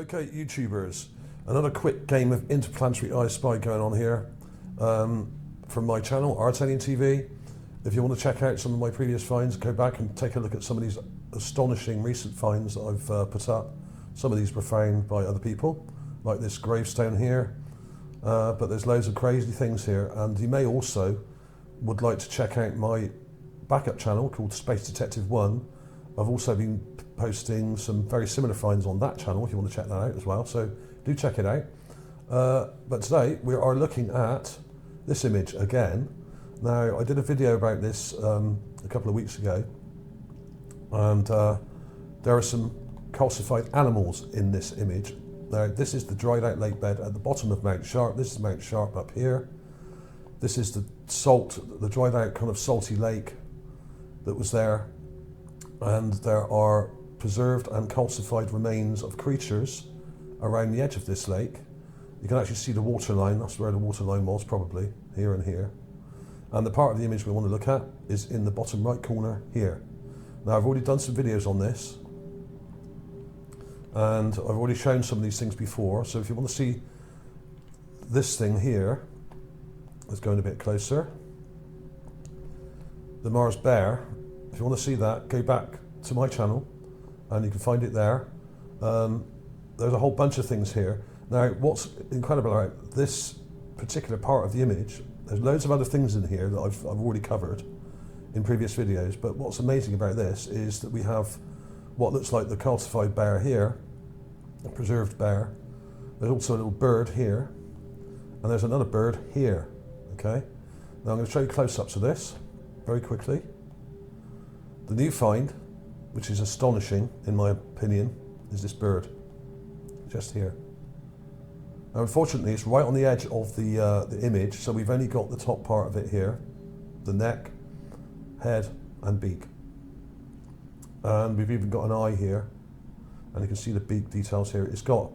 Okay, YouTubers, another quick game of interplanetary I Spy going on here from my channel, ArtAlienTV. If you want to check out some of my previous finds, go back and take a look at some of these astonishing recent finds that I've put up. Some of these were found by other people, like this gravestone here, but there's loads of crazy things here. And you may also would like to check out my backup channel called Space Detective 1. I've also been posting some very similar finds on that channel if you want to check that out as well, so do check it out. But today we are looking at this image again. Now, I did a video about this a couple of weeks ago, and there are some calcified animals in this image. Now, this is the dried out lake bed at the bottom of Mount Sharp. This is Mount Sharp up here. This is the salt, the dried out kind of salty lake that was there. And there are preserved and calcified remains of creatures around the edge of this lake. You can actually see the water line. That's where the water line was, probably, here and here. And the part of the image we want to look at is in the bottom right corner here. Now, I've already done some videos on this, and I've already shown some of these things before. So if you want to see this thing here, let's go in a bit closer. The Mars bear. If you want to see that, go back to my channel and you can find it there. There's a whole bunch of things here. Now, what's incredible about this particular part of the image, there's loads of other things in here that I've already covered in previous videos, but what's amazing about this is that we have what looks like the calcified bear here, a preserved bear. There's also a little bird here, and there's another bird here, okay? Now I'm going to show you close-ups of this very quickly. The new find, which is astonishing in my opinion, is this bird, just here. Now, unfortunately, it's right on the edge of the image, so we've only got the top part of it here, the neck, head and beak. And we've even got an eye here, and you can see the beak details here. It's got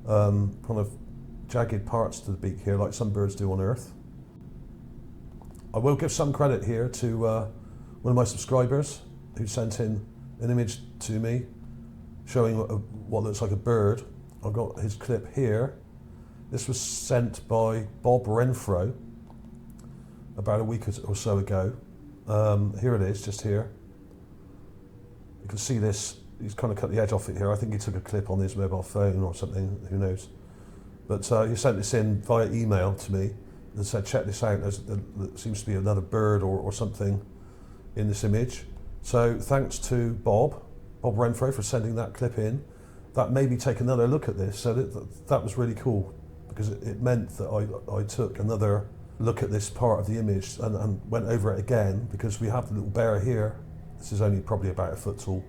kind of jagged parts to the beak here, like some birds do on Earth. I will give some credit here to one of my subscribers who sent in an image to me showing what looks like a bird. I've got his clip here. This was sent by Bob Renfro about a week or so ago. Here it is, just here. You can see this, he's kind of cut the edge off it here. I think he took a clip on his mobile phone or something, who knows. But he sent this in via email to me and said, check this out, there seems to be another bird or something in this image. So thanks to Bob Renfro for sending that clip in. That made me take another look at this, so that was really cool, because it meant that I took another look at this part of the image and went over it again, because we have the little bear here. This is only probably about a foot tall.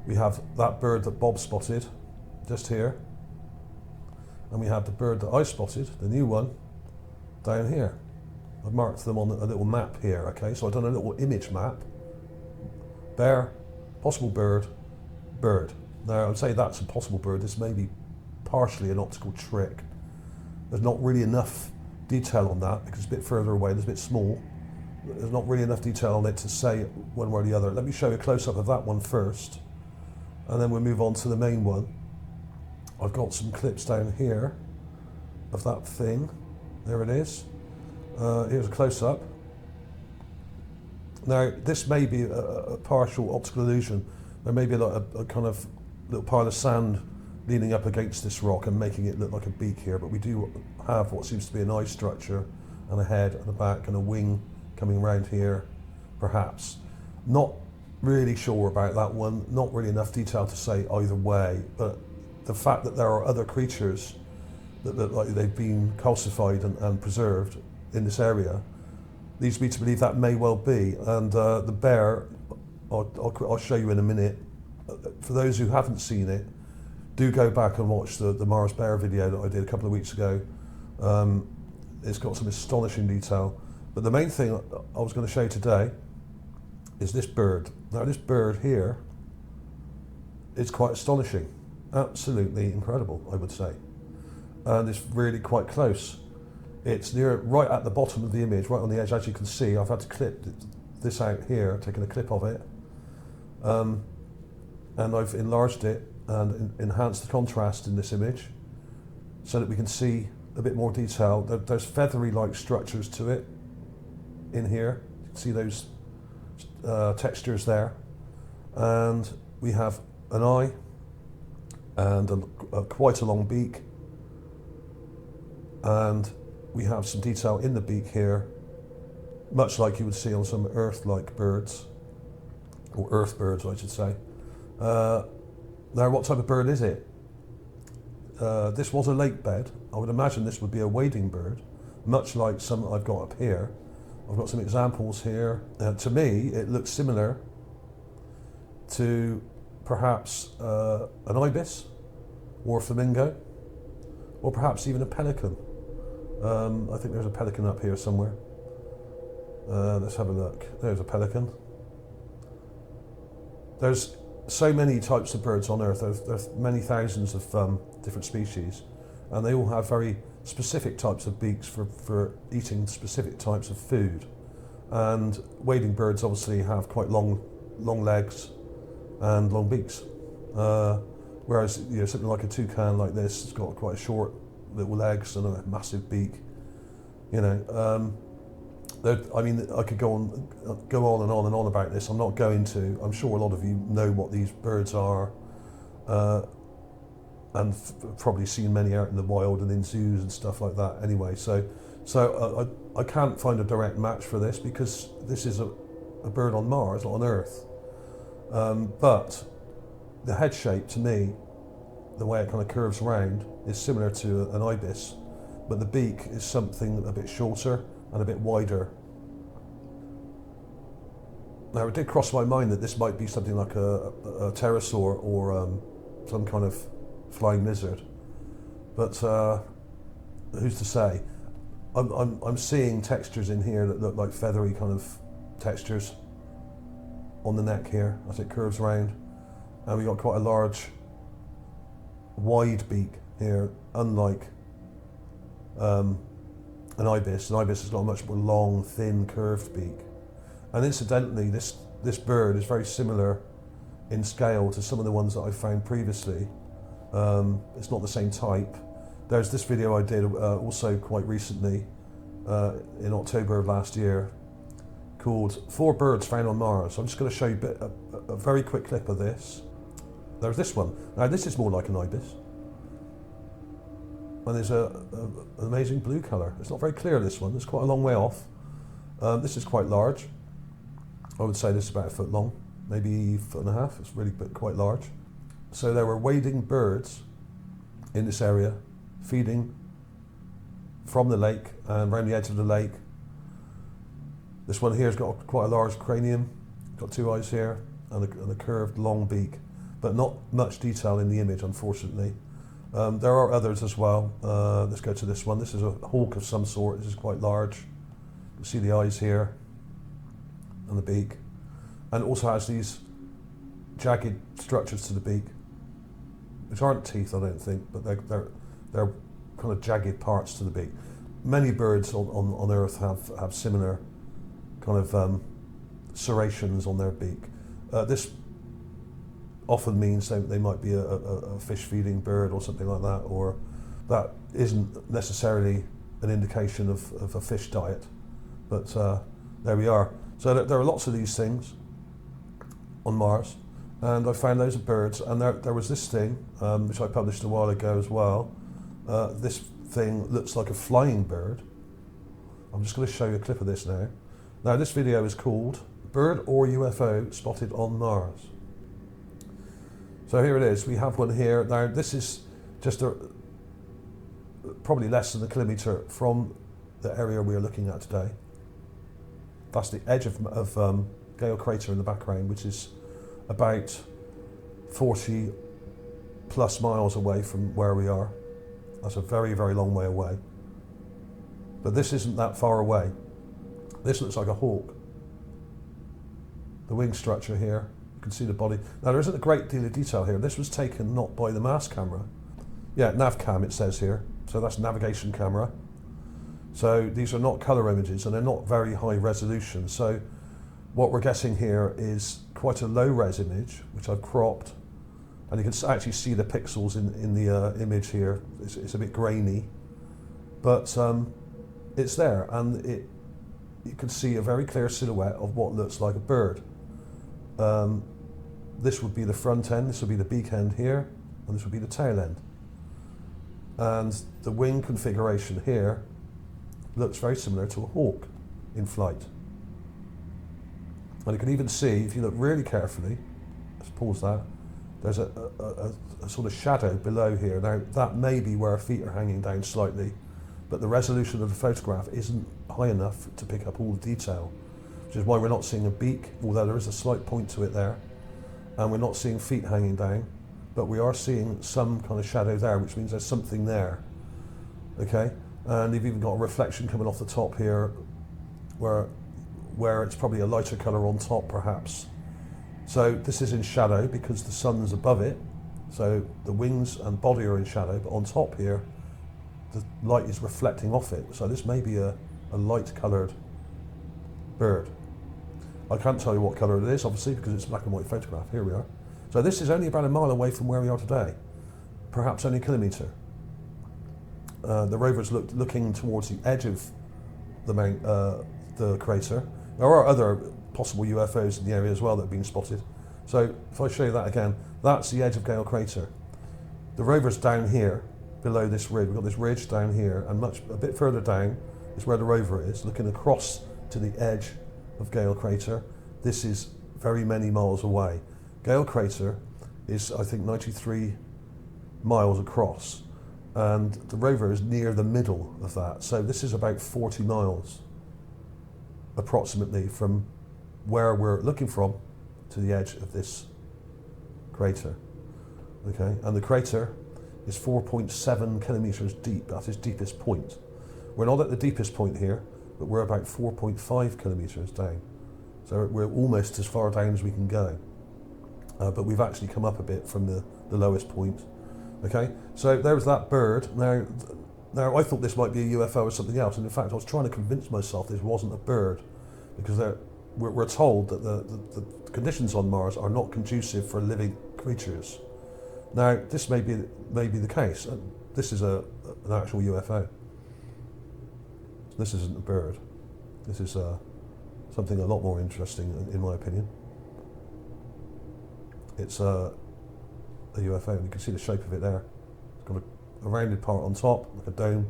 We have that bird that Bob spotted, just here. And we have the bird that I spotted, the new one, down here. I've marked them on a little map here, okay? So I've done a little image map. Bear, possible bird, bird. Now, I would say that's a possible bird. This may be partially an optical trick. There's not really enough detail on that because it's a bit further away, it's a bit small. There's not really enough detail on it to say one way or the other. Let me show you a close-up of that one first, and then we'll move on to the main one. I've got some clips down here of that thing. There it is. Here's a close-up. Now, this may be a partial optical illusion. There may be a kind of little pile of sand leaning up against this rock and making it look like a beak here, but we do have what seems to be an eye structure and a head and a back and a wing coming around here, perhaps. Not really sure about that one, not really enough detail to say either way, but the fact that there are other creatures that look like they've been calcified and preserved in this area leads me to believe that may well be. And the bear, I'll show you in a minute. For those who haven't seen it, do go back and watch the Mars bear video that I did a couple of weeks ago. It's got some astonishing detail. But the main thing I was going to show you today is this bird. Now, this bird here is quite astonishing. Absolutely incredible, I would say. And it's really quite close. It's right at the bottom of the image, right on the edge. As you can see, I've had to clip this out here, taken a clip of it. And I've enlarged it and enhance the contrast in this image so that we can see a bit more detail. There's feathery-like structures to it in here. You can see those textures there. And we have an eye and quite a long beak. And we have some detail in the beak here, much like you would see on some Earth-like birds, or Earth birds, I should say. Now, what type of bird is it? This was a lake bed. I would imagine this would be a wading bird, much like some I've got up here. I've got some examples here. To me, it looks similar to perhaps an ibis, or a flamingo, or perhaps even a pelican. I think there's a pelican up here somewhere. Let's have a look. There's a pelican. There's so many types of birds on Earth. There's many thousands of different species, and they all have very specific types of beaks for eating specific types of food. And wading birds obviously have quite long legs and long beaks. Whereas something like a toucan like this has got quite short little legs and a massive beak. I mean, I could go on and on about this. I'm not going to. I'm sure a lot of you know what these birds are, and probably seen many out in the wild and in zoos and stuff like that. Anyway, so I can't find a direct match for this because this is a bird on Mars, not on Earth. But the head shape, to me, the way it kind of curves around, is similar to an ibis, but the beak is something a bit shorter and a bit wider. Now, it did cross my mind that this might be something like a pterosaur or some kind of flying lizard, but who's to say? I'm seeing textures in here that look like feathery kind of textures on the neck here as it curves around, and we got quite a large, wide beak here, unlike an ibis. An ibis has got a much more long, thin, curved beak. And incidentally, this bird is very similar in scale to some of the ones that I found previously. It's not the same type. There's this video I did also quite recently, in October of last year, called 4 Birds Found on Mars. I'm just going to show you a very quick clip of this. There's this one. Now, this is more like an ibis. And there's an amazing blue colour. It's not very clear, this one. It's quite a long way off. This is quite large. I would say this is about a foot long, maybe 1.5 foot. It's really quite large. So there were wading birds in this area, feeding from the lake and around the edge of the lake. This one here has got quite a large cranium, got 2 eyes here, and a curved long beak, but not much detail in the image, unfortunately. There are others as well. Let's go to this one. This is a hawk of some sort. This is quite large. You can see the eyes here and the beak, and it also has these jagged structures to the beak, which aren't teeth, I don't think, but they're kind of jagged parts to the beak. Many birds on Earth have similar kind of serrations on their beak. This often means they might be a fish-feeding bird or something like that, or that isn't necessarily an indication of a fish diet, but there we are. So there are lots of these things on Mars, and I found loads of birds, and there was this thing, which I published a while ago as well. This thing looks like a flying bird. I'm just going to show you a clip of this now. Now, this video is called Bird or UFO Spotted on Mars. So here it is. We have one here. Now, this is just probably less than a kilometre from the area we are looking at today. That's the edge of Gale Crater in the background, which is about 40 plus miles away from where we are. That's a very, very long way away. But this isn't that far away. This looks like a hawk. The wing structure here, you can see the body. Now, there isn't a great deal of detail here. This was taken not by the mass camera. Yeah, nav cam it says here. So that's navigation camera. So these are not colour images, and they're not very high resolution. So what we're getting here is quite a low res image, which I've cropped and you can actually see the pixels in the image here. It's a bit grainy, but it's there, and you can see a very clear silhouette of what looks like a bird. This would be the front end, this would be the beak end here, and this would be the tail end. And the wing configuration here looks very similar to a hawk in flight. And you can even see, if you look really carefully, let's pause that, there's a sort of shadow below here. Now that may be where feet are hanging down slightly, but the resolution of the photograph isn't high enough to pick up all the detail, which is why we're not seeing a beak, although there is a slight point to it there. And we're not seeing feet hanging down, but we are seeing some kind of shadow there, which means there's something there. Okay, and you've even got a reflection coming off the top here, where it's probably a lighter colour on top, perhaps. So this is in shadow because the sun's above it. So the wings and body are in shadow, but on top here, the light is reflecting off it. So this may be a light coloured bird. I can't tell you what colour it is, obviously, because it's a black and white photograph. Here we are. So this is only about a mile away from where we are today, perhaps only a kilometre. The rover's looking towards the edge of the crater. There are other possible UFOs in the area as well that have been spotted. So if I show you that again, that's the edge of Gale Crater. The rover's down here, below this ridge. We've got this ridge down here, and a bit further down is where the rover is, looking across to the edge of Gale Crater. This is very many miles away. Gale Crater is, I think, 93 miles across, and the rover is near the middle of that. So this is about 40 miles, approximately, from where we're looking from to the edge of this crater. Okay, and the crater is 4.7 kilometres deep. That's its deepest point. We're not at the deepest point here, but we're about 4.5 kilometres down. So we're almost as far down as we can go. But we've actually come up a bit from the lowest point. Okay, so there's that bird. Now I thought this might be a UFO or something else, and in fact I was trying to convince myself this wasn't a bird, because we're told that the conditions on Mars are not conducive for living creatures. Now this may be the case. This is an actual UFO. This isn't a bird. This is something a lot more interesting, in my opinion. It's a UFO, and you can see the shape of it there. It's got a rounded part on top, like a dome,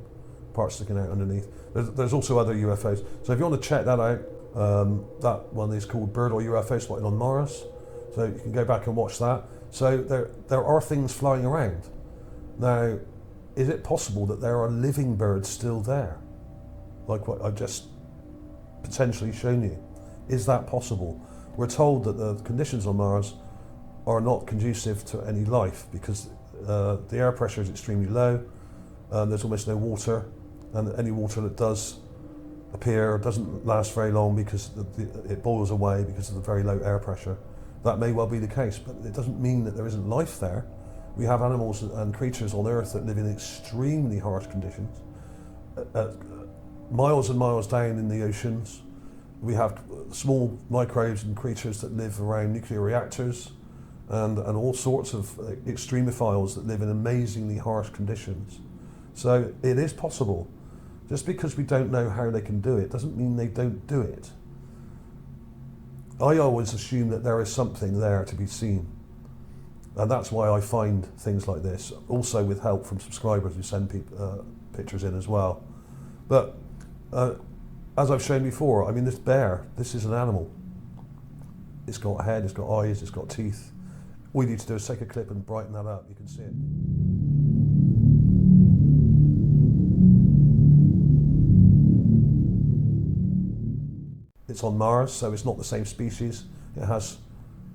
part sticking out underneath. There's also other UFOs. So if you want to check that out, that one is called Bird or UFO Spotted on Mars. So you can go back and watch that. So there are things flying around. Now, is it possible that there are living birds still there? Like what I've just potentially shown you. Is that possible? We're told that the conditions on Mars are not conducive to any life because the air pressure is extremely low, there's almost no water, and any water that does appear doesn't last very long because it boils away because of the very low air pressure. That may well be the case, but it doesn't mean that there isn't life there. We have animals and creatures on Earth that live in extremely harsh conditions. Miles and miles down in the oceans, we have small microbes and creatures that live around nuclear reactors, and all sorts of extremophiles that live in amazingly harsh conditions. So it is possible. Just because we don't know how they can do it doesn't mean they don't do it. I always assume that there is something there to be seen. And that's why I find things like this, also with help from subscribers who send pictures in as well. But as I've shown before, I mean, this bear, this is an animal. It's got a head, it's got eyes, it's got teeth. All you need to do is take a clip and brighten that up, you can see it. It's on Mars, so it's not the same species. It has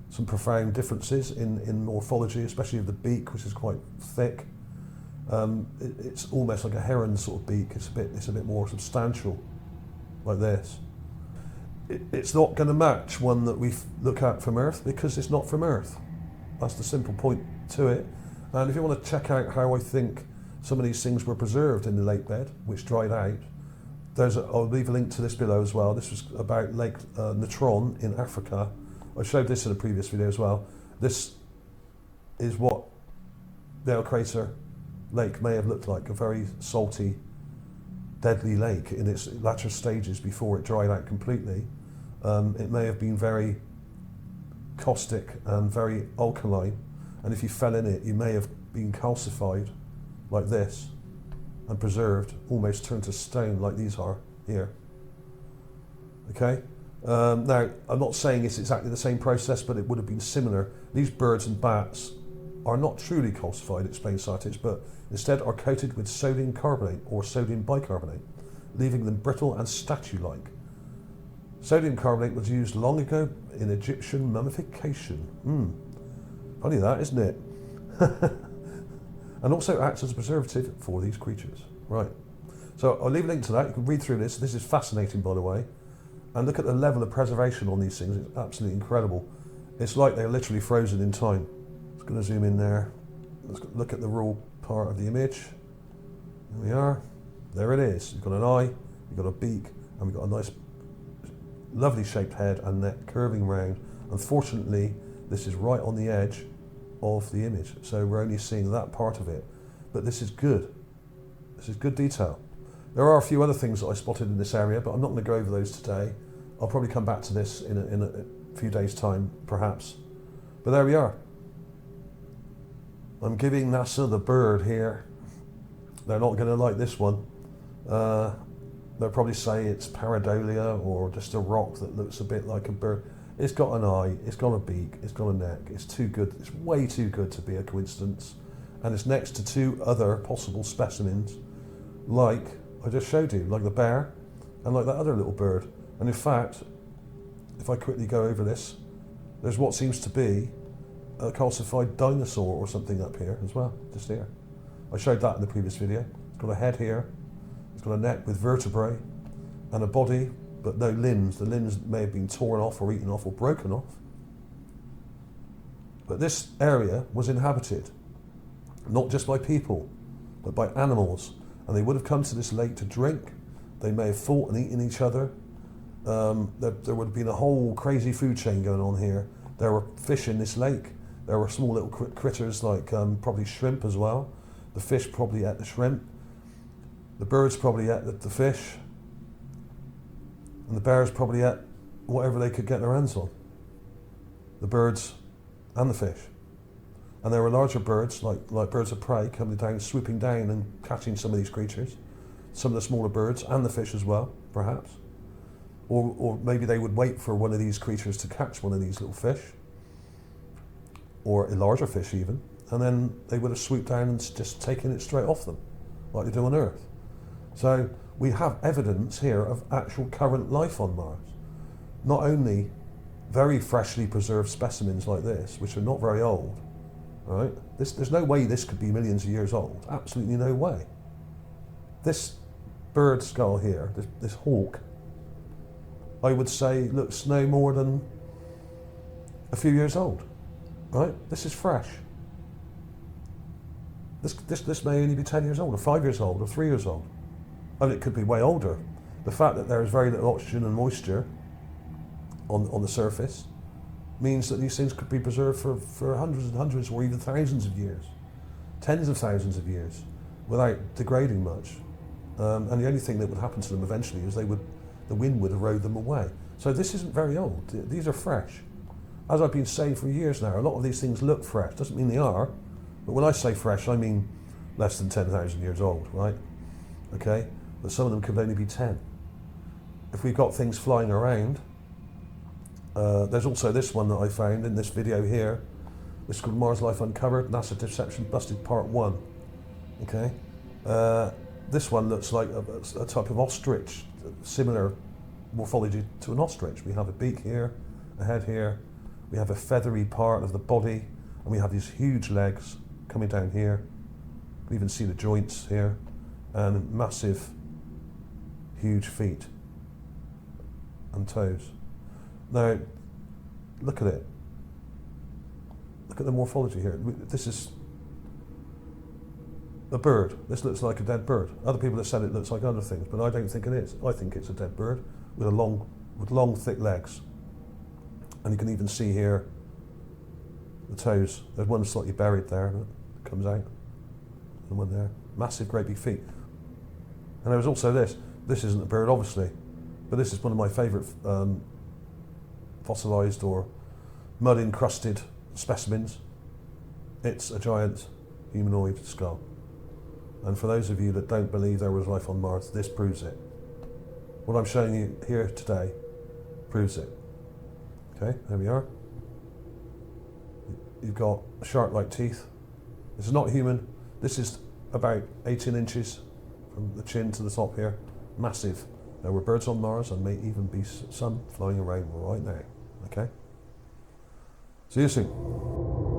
some profound differences in morphology, especially of the beak, which is quite thick. It's almost like a heron sort of beak. It's a bit more substantial, like this. It's not going to match one that we look at from Earth because it's not from Earth. That's the simple point to it. And if you want to check out how I think some of these things were preserved in the lake bed, which dried out, I'll leave a link to this below as well. This was about Lake Natron in Africa. I showed this in a previous video as well. This is what Gale Crater lake may have looked like, a very salty, deadly lake in its latter stages before it dried out completely. It may have been very caustic and very alkaline, and if you fell in it, you may have been calcified like this and preserved, almost turned to stone like these are here. Okay? Now, I'm not saying it's exactly the same process, but it would have been similar. These birds and bats are not truly calcified, explain scientists, but instead are coated with sodium carbonate or sodium bicarbonate, leaving them brittle and statue-like. Sodium carbonate was used long ago in Egyptian mummification. Funny that, isn't it? And also acts as a preservative for these creatures. Right. So I'll leave a link to that. You can read through this. This is fascinating, by the way. And look at the level of preservation on these things. It's absolutely incredible. It's like they're literally frozen in time. Just going to zoom in there. Let's look at the raw part of the image. There we are. There it is. You've got an eye, you've got a beak, and we've got a nice, lovely shaped head and neck curving round. Unfortunately, this is right on the edge of the image, so we're only seeing that part of it. But this is good. This is good detail. There are a few other things that I spotted in this area, but I'm not going to go over those today. I'll probably come back to this in a few days' time, perhaps. But there we are. I'm giving NASA the bird here. They're not going to like this one. They'll probably say it's pareidolia or just a rock that looks a bit like a bird. It's got an eye, it's got a beak, it's got a neck. It's too good. It's way too good to be a coincidence. And it's next to two other possible specimens, like I just showed you, like the bear and like that other little bird. And in fact, if I quickly go over this, there's what seems to be a calcified dinosaur or something up here as well, just here. I showed that in the previous video. It's got a head here, it's got a neck with vertebrae and a body, but no limbs. The limbs may have been torn off or eaten off or broken off. But this area was inhabited, not just by people, but by animals. And they would have come to this lake to drink. They may have fought and eaten each other. There would have been a whole crazy food chain going on here. There were fish in this lake. There were small little critters like probably shrimp as well. The fish probably ate the shrimp. The birds probably ate the fish. And the bears probably ate whatever they could get their hands on. The birds and the fish. And there were larger birds, like birds of prey, coming down, swooping down and catching some of these creatures. Some of the smaller birds and the fish as well, perhaps. Or maybe they would wait for one of these creatures to catch one of these little fish. Or a larger fish even. And then they would have swooped down and just taken it straight off them, like they do on Earth. So we have evidence here of actual current life on Mars. Not only very freshly preserved specimens like this, which are not very old, right? There's no way this could be millions of years old. Absolutely no way. This bird skull here, this hawk, I would say looks no more than a few years old, right? This is fresh. This may only be 10 years old, or 5 years old, or 3 years old. And it could be way older. The fact that there is very little oxygen and moisture on the surface means that these things could be preserved for hundreds and hundreds or even thousands of years, tens of thousands of years, without degrading much. And the only thing that would happen to them eventually is the wind would erode them away. So this isn't very old. These are fresh. As I've been saying for years now, a lot of these things look fresh. Doesn't mean they are, but when I say fresh, I mean less than 10,000 years old, right? Okay, but some of them could only be 10. If we've got things flying around, there's also this one that I found in this video here. This is called Mars Life Uncovered, NASA Deception Busted Part 1. Okay, this one looks like a type of ostrich, similar morphology to an ostrich. We have a beak here, a head here, we have a feathery part of the body, and we have these huge legs coming down here. You can even see the joints here, and massive, huge feet and toes. Now, look at it. Look at the morphology here. This is a bird. This looks like a dead bird. Other people have said it looks like other things, but I don't think it is. I think it's a dead bird with long, thick legs. And you can even see here the toes. There's one slightly buried there that comes out. And one there. Massive, great big feet. And there was also this. This isn't a bird, obviously, but this is one of my favourite fossilised or mud encrusted specimens. It's a giant humanoid skull. And for those of you that don't believe there was life on Mars, this proves it. What I'm showing you here today proves it. Okay, there we are. You've got shark-like teeth. This is not human. This is about 18 inches from the chin to the top here. Massive. There were birds on Mars and may even be some flying around right now. Okay? See you soon.